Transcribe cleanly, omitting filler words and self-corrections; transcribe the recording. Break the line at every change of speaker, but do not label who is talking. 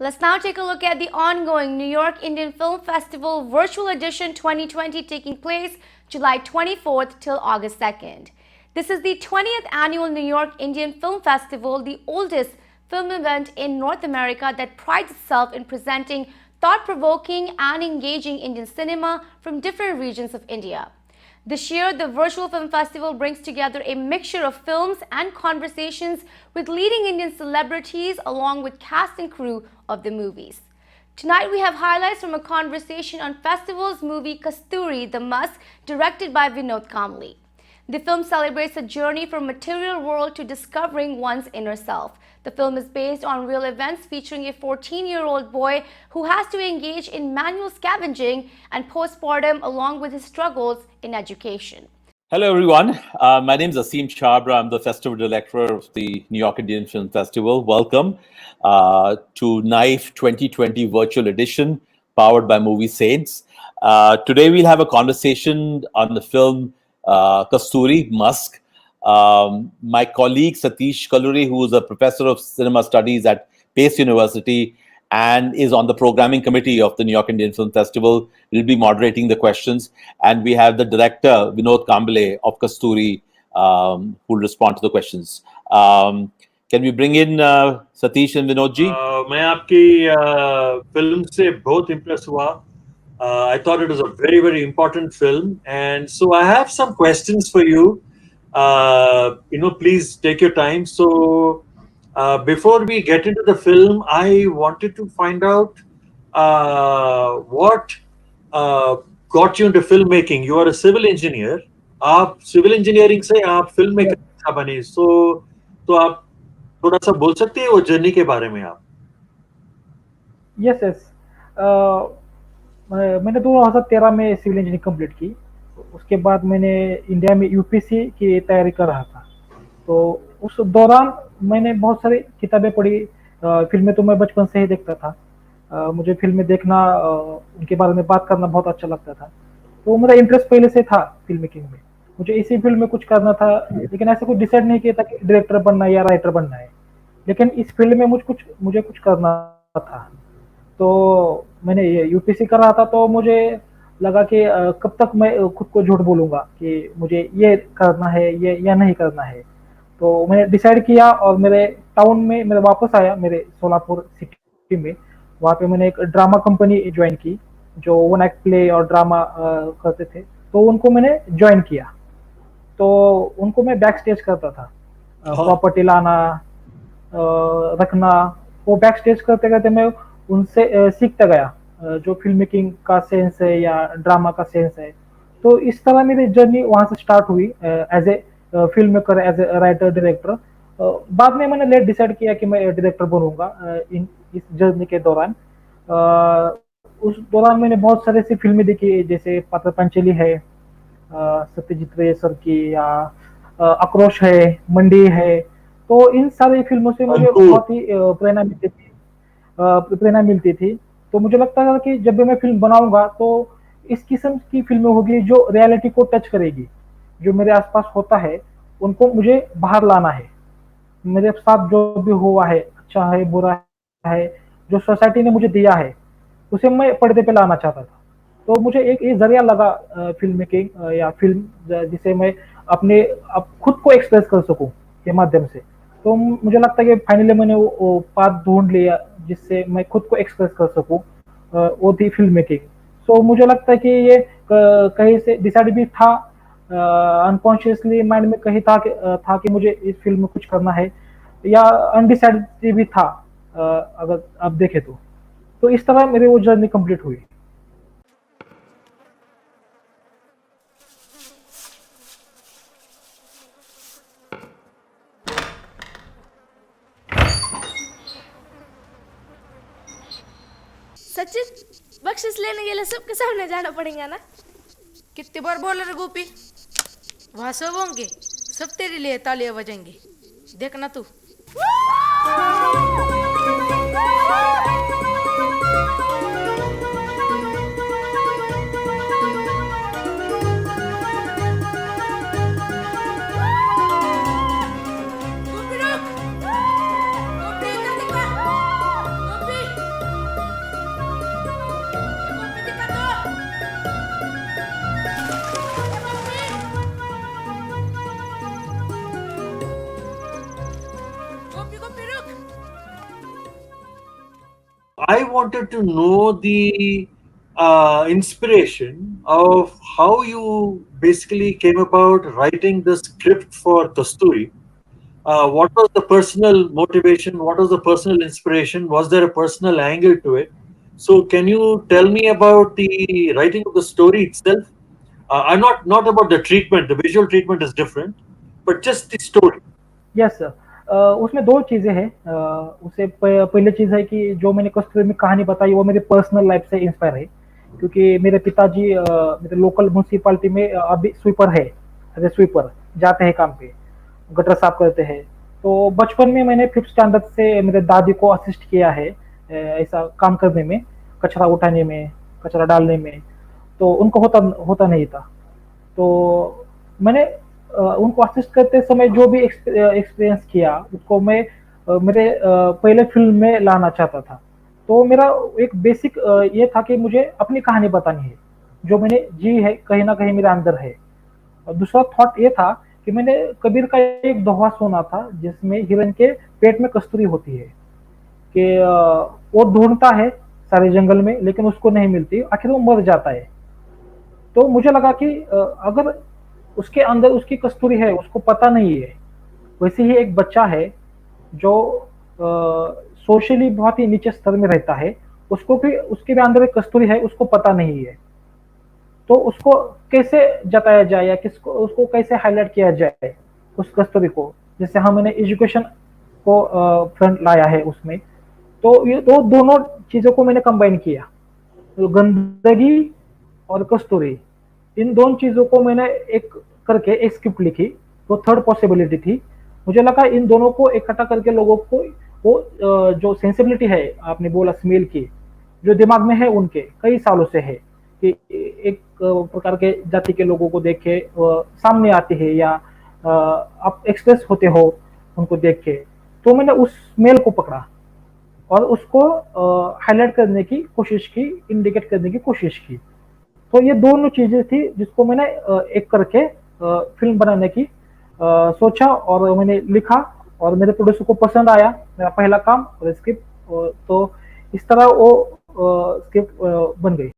Let's now take a look at the ongoing New York Indian Film Festival Virtual Edition 2020 taking place July 24th till August 2nd. This is the 20th annual New York Indian Film Festival, the oldest film event in North America that prides itself in presenting thought-provoking and engaging Indian cinema from different regions of India. This year, the Virtual Film Festival brings together a mixture of films and conversations with leading Indian celebrities along with cast and crew of the movies. Tonight, we have highlights from a conversation on festival's movie Kasturi, The Musk, directed by Vinod Kamble. The film celebrates a journey from material world to discovering one's inner self. The film is based on real events featuring a 14-year-old boy who has to engage in manual scavenging and postpartum along with his struggles in education.
Hello, everyone. My name is Asim Chabra. I'm the festival director of the New York Indian Film Festival. Welcome to KNIFE 2020 Virtual Edition, powered by Movie Saints. Today, we'll have a conversation on the film Kasturi, Musk. My colleague Satish Kalluri, who is a professor of cinema studies at Pace University and is on the programming committee of the New York Indian Film Festival, will be moderating the questions. And we have the director, Vinod Kamble of Kasturi, who will respond to the questions. Can we bring in Satish and Vinod ji?
मैं आपकी film से बहुत impressed हुआ. I thought it was a very, very important film. And so I have some questions for you. Please take your time. So before we get into the film, I wanted to find out what got you into filmmaking. You are a civil engineer. आप civil engineering से आप filmmaker बने. तो आप थोड़ा सा बोल सकते हैं वो जर्नी के बारे में आप?
Yes. मैंने 2013 में सिविल इंजीनियरिंग कंप्लीट की. उसके बाद मैंने इंडिया में यूपीसी की तैयारी कर रहा था. तो उस दौरान मैंने बहुत सारी किताबें पढ़ी. फिल्में तो मैं बचपन से ही देखता था. मुझे फिल्में देखना, उनके बारे में बात करना बहुत अच्छा लगता था. तो मेरा इंटरेस्ट पहले से था फिल्म मेकिंग में. मुझे इसी फील्ड में कुछ करना था, लेकिन ऐसा कुछ डिसाइड नहीं किया था कि डायरेक्टर बनना है या राइटर बनना है. लेकिन इस फील्ड में मुझे कुछ करना था. तो मैंने यूपीसी कर रहा था. तो मुझे लगा कि कब तक मैं खुद को झूठ बोलूंगा कि मुझे ये करना है ये या नहीं करना है. तो मैंने डिसाइड किया और मेरे टाउन में मैं वापस आया, मेरे सोलापुर सिटी में. वहाँ पे मैंने एक ड्रामा कंपनी ज्वाइन की जो वन एक्ट प्ले और ड्रामा करते थे. तो उनको मैंने ज्वाइन किया. तो उनको मैं बैक स्टेज करता था, प्रॉपर्टी लाना, रखना. वो बैक स्टेज करते करते मैं उनसे सीखता गया जो फिल्म मेकिंग का सेंस है या ड्रामा का सेंस है. तो इस तरह मेरी जर्नी वहाँ से स्टार्ट हुई as a film maker, as a writer, director. बाद में मैंने लेट डिसाइड किया कि मैं डायरेक्टर बनूंगा. इस जर्नी के दौरान उस दौरान मैंने बहुत सारे ऐसी फिल्में देखी, जैसे पात्र पंचली है, सत्यजीत रे सर की, या आक्रोश है, मंडी है. तो इन सारी फिल्मों से मुझे बहुत ही प्रेरणा मिलती थी. तो मुझे लगता था कि जब भी मैं फिल्म बनाऊंगा तो इस किस्म की फिल्में होगी जो रियलिटी को टच करेगी. जो मेरे आसपास होता है उनको मुझे बाहर लाना है. मेरे साथ जो भी हुआ है, अच्छा है, बुरा है, जो सोसाइटी ने मुझे दिया है, उसे मैं पर्दे पे लाना चाहता था. तो मुझे एक ये जरिया लगा फिल्म मेकिंग या फिल्म, जिसे मैं अपने खुद को एक्सप्रेस कर सकूं के माध्यम से. तो मुझे लगता है कि फाइनली मैंने वो पाथ ढूंढ लिया जिससे मैं खुद को एक्सप्रेस कर सकूं. वो थी फिल्म मेकिंग. सो मुझे लगता है कि ये कहीं से डिसाइड भी था, अनकॉन्शियसली माइंड में कहीं था कि मुझे इस फिल्म में कुछ करना है, या अनडिसाइडेड भी था अगर आप देखें तो इस तरह मेरी वो जर्नी कंप्लीट हुई.
सचिन, बख्शिश लेने के लिए सबके सामने जाना पड़ेगा ना?
कितनी बार बोले रे गोपी, वहां सब होंगे, सब तेरे लिए तालियां बजेंगे, देखना तू. गोपी रुक, गोपी इधर दिखा, गोपी
I wanted to know the inspiration of how you basically came about writing the script for Kasturi. What was the personal motivation? What was the personal inspiration? Was there a personal angle to it? So, can you tell me about the writing of the story itself? I'm not about the treatment. The visual treatment is different, but just the story.
Yes sir, उसमें दो चीजें हैं। उसे पहले चीज है कि जो मैंने कस्तूरी में कहानी बताई वो मेरी पर्सनल लाइफ से इंस्पायर है, क्योंकि मेरे पिताजी मेरे लोकल म्यूनसिपालिटी में अभी स्वीपर है, एज ए स्वीपर जाते हैं काम पे, गटर साफ करते हैं। तो बचपन में मैंने फिफ्थ स्टैंडर्ड से मेरे दादी को असिस्ट किया है ऐसा काम करने में, कचरा उठाने में, कचरा डालने में। तो उनको होता होता नहीं था। तो मैंने उनको असिस्ट करते समय जो भी एक्सपीरियंस किया उसको मैं मेरे पहले फिल्म में लाना चाहता था। तो मेरा एक बेसिक ये था कि मुझे अपनी कहानी बतानी है, जो मैंने जी है कहीं ना कहीं मेरे अंदर है। और दूसरा थॉट ये था कि मैंने कबीर का एक दोहा सुना था जिसमें हिरन के पेट में कस्तूरी होती है, कि वो ढूंढता है सारे जंगल में लेकिन उसको नहीं मिलती, आखिर वो मर जाता है। तो मुझे लगा कि अगर उसके अंदर उसकी कस्तूरी है, उसको पता नहीं है, वैसे ही एक बच्चा है जो सोशली बहुत ही नीचे स्तर में रहता है, उसको भी उसके भी अंदर एक कस्तूरी है, उसको पता नहीं है। तो उसको कैसे जताया जाए या किसको उसको कैसे हाईलाइट किया जाए उस कस्तूरी को, जैसे हमने एजुकेशन को फ्रंट लाया है उसमें। तो ये दोनों चीजों को मैंने कंबाइन किया, तो गंदगी और कस्तूरी, इन दोनों चीजों को मैंने एक करके एक स्क्रिप्ट लिखी। तो थर्ड पॉसिबिलिटी थी, मुझे लगा इन दोनों को इकट्ठा करके लोगों को वो जो सेंसिबिलिटी है आपने बोला स्मेल की, जो दिमाग में है उनके कई सालों से है, कि एक प्रकार के जाति के लोगों को देख के सामने आते हैं या आप एक्सप्रेस होते हो उनको देख के। तो मैंने उस स्मेल को पकड़ा और उसको हाईलाइट करने की कोशिश की, इंडिकेट करने की कोशिश की। तो ये दोनों चीजें थी जिसको मैंने एक करके फिल्म बनाने की सोचा और मैंने लिखा, और मेरे प्रोड्यूसर को पसंद आया मेरा पहला काम और स्क्रिप्ट। तो इस तरह वो स्क्रिप्ट बन गई।